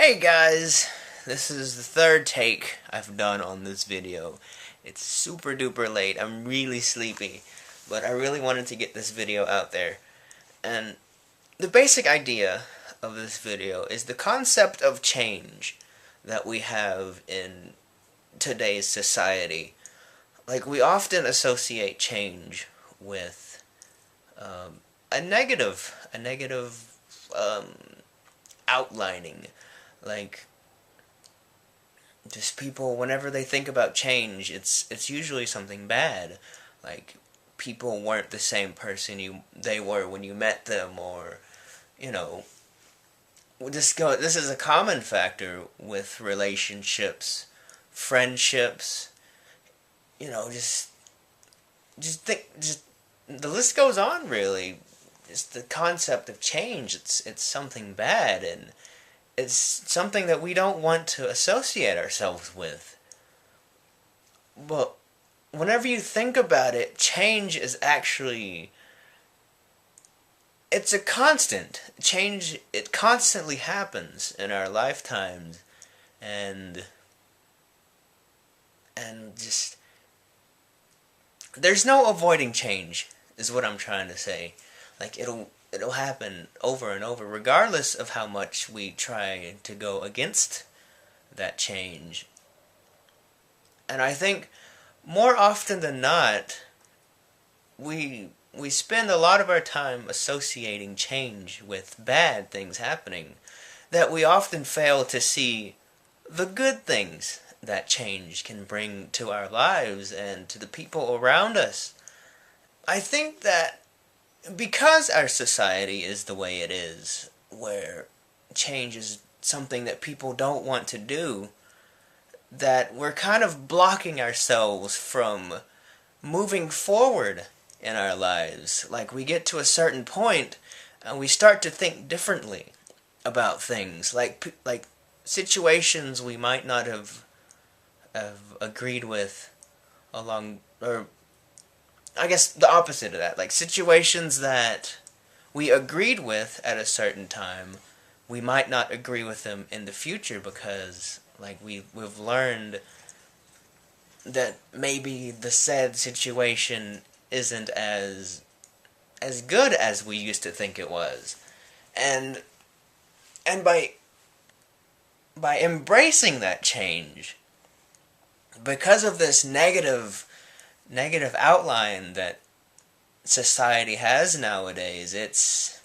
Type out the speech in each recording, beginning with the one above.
Hey guys, this is the third take I've done on this video. It's super duper late, I'm really sleepy, but I really wanted to get this video out there. And the basic idea of this video is the concept of change that we have in today's society. Like, we often associate change with a negative outlining. Like, just people, whenever they think about change, it's usually something bad. Like, people weren't the same person they were when you met them, or, you know, this is a common factor with relationships, friendships, just the list goes on, really. Just the concept of change, it's something bad, and it's something that we don't want to associate ourselves with. But whenever you think about it, change is actually, it's a constant. Change, it constantly happens in our lifetimes, and just, there's no avoiding change, is what I'm trying to say. Like, it'll happen over and over, regardless of how much we try to go against that change. And I think more often than not, we spend a lot of our time associating change with bad things happening, that we often fail to see the good things that change can bring to our lives and to the people around us. I think that because our society is the way it is, where change is something that people don't want to do, that we're kind of blocking ourselves from moving forward in our lives. Like, we get to a certain point and we start to think differently about things, like situations we might not have agreed with along, or I guess the opposite of that, like situations that we agreed with at a certain time, we might not agree with them in the future, because like we've learned that maybe the said situation isn't as good as we used to think it was. And by embracing that change, because of this negative outline that society has nowadays,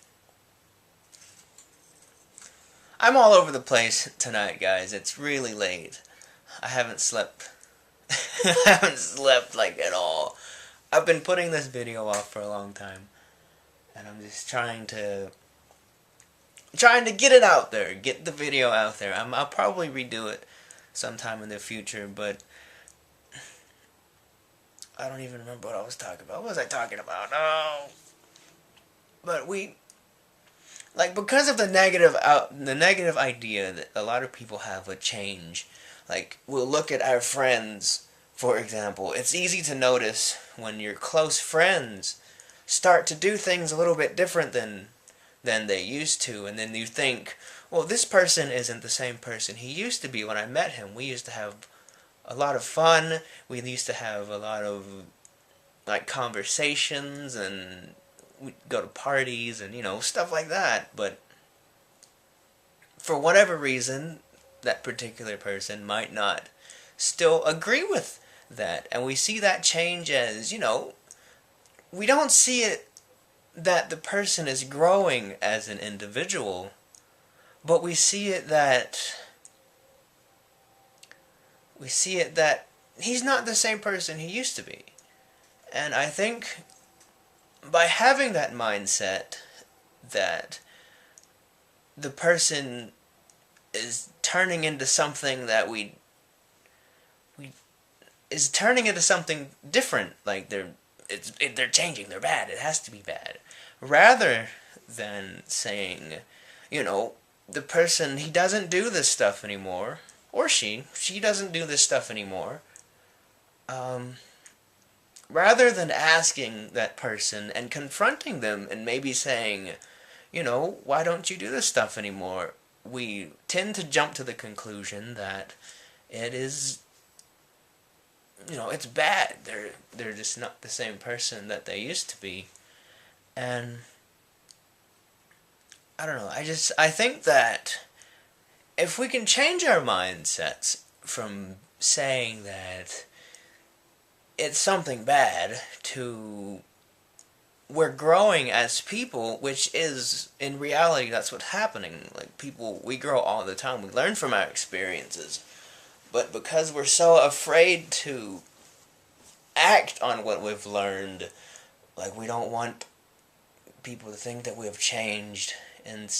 I'm all over the place tonight, guys. It's really late. I haven't slept. I haven't slept, like, at all. I've been putting this video off for a long time, and I'm just trying to get it out there, get the video out there. I'll probably redo it sometime in the future, but I don't even remember what I was talking about. What was I talking about? Oh, but because of the negative idea that a lot of people have with change. Like, we'll look at our friends, for example. It's easy to notice when your close friends start to do things a little bit different than they used to, and then you think, well, this person isn't the same person he used to be when I met him. We used to have a lot of fun. We used to have a lot of, like, conversations, and we'd go to parties and, stuff like that. But for whatever reason, that particular person might not still agree with that. And we see that change as, we don't see it that the person is growing as an individual, but we see it that he's not the same person he used to be. And I think by having that mindset that the person is turning into something that is turning into something different, like they're changing, they're bad, it has to be bad, rather than saying, the person, he doesn't do this stuff anymore, or she doesn't do this stuff anymore. Rather than asking that person and confronting them and maybe saying, why don't you do this stuff anymore? we tend to jump to the conclusion that it is, it's bad. They're just not the same person that they used to be. And I don't know, I think that if we can change our mindsets from saying that it's something bad to we're growing as people, which is, in reality, that's what's happening. Like, people, we grow all the time. We learn from our experiences. But because we're so afraid to act on what we've learned, like, we don't want people to think that we have changed. And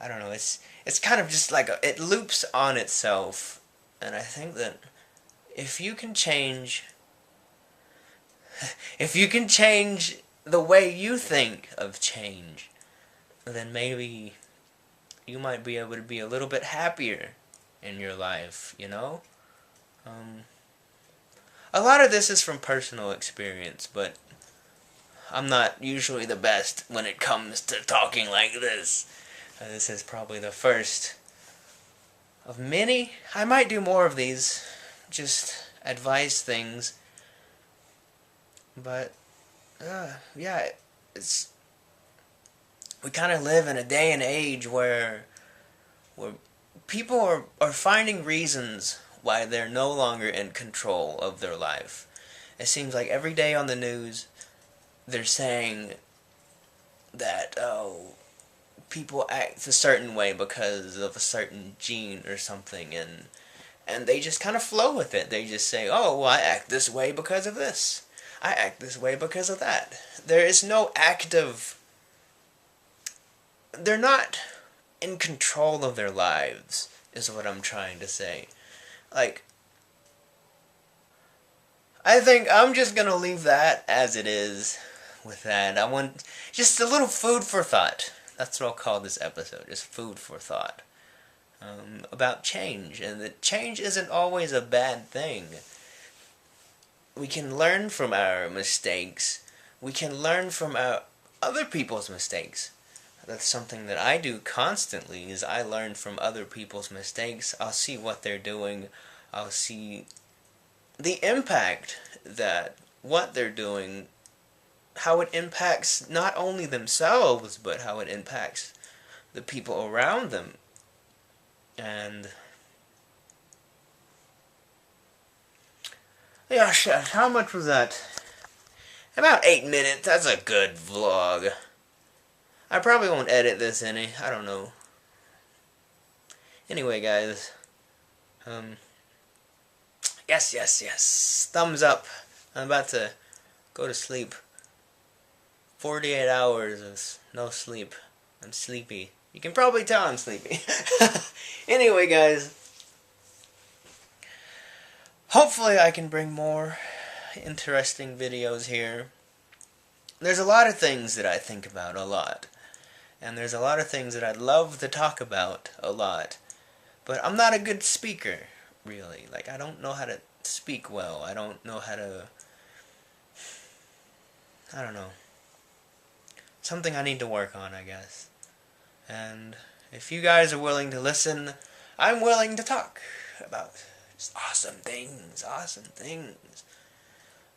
I don't know, it's kind of just like, it loops on itself. And I think that if you can change the way you think of change, then maybe you might be able to be a little bit happier in your life, A lot of this is from personal experience, but I'm not usually the best when it comes to talking like this. This is probably the first of many. I might do more of these, just advice things. But, yeah, we kind of live in a day and age where people are finding reasons why they're no longer in control of their life. It seems like every day on the news, they're saying that, people act a certain way because of a certain gene or something, and they just kind of flow with it. They just say, oh, well, I act this way because of this. I act this way because of that. There is no active... They're not in control of their lives, is what I'm trying to say. Like, I think I'm just gonna leave that as it is with that. I want just a little food for thought. That's what I'll call this episode, just food for thought. About change, and that change isn't always a bad thing. We can learn from our mistakes. We can learn from other people's mistakes. That's something that I do constantly, is I learn from other people's mistakes. I'll see what they're doing. I'll see the impact that what they're doing, how it impacts not only themselves, but how it impacts the people around them. And yeah, shit, how much was that? About 8 minutes. That's a good vlog. I probably won't edit this any. I don't know. Anyway, guys. Yes. Thumbs up. I'm about to go to sleep. 48 hours of no sleep. I'm sleepy. You can probably tell I'm sleepy. Anyway, guys. Hopefully I can bring more interesting videos here. There's a lot of things that I think about a lot. And there's a lot of things that I'd love to talk about a lot. But I'm not a good speaker, really. Like, I don't know how to speak well. I don't know how to... I don't know. Something I need to work on, I guess. And if you guys are willing to listen, I'm willing to talk about just awesome things.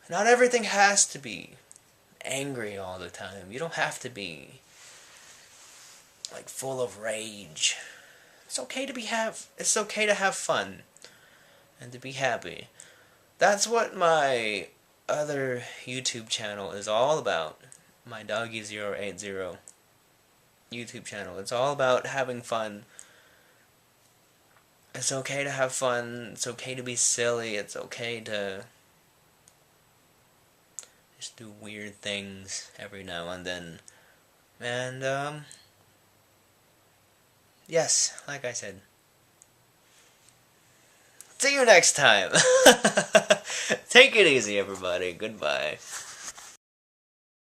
Not everything has to be angry all the time. You don't have to be like full of rage. It's okay to have fun and to be happy. That's what my other YouTube channel is all about. My Doggy080 YouTube channel. It's all about having fun. It's okay to have fun. It's okay to be silly. It's okay to just do weird things every now and then. And, yes, like I said. See you next time. Take it easy, everybody. Goodbye.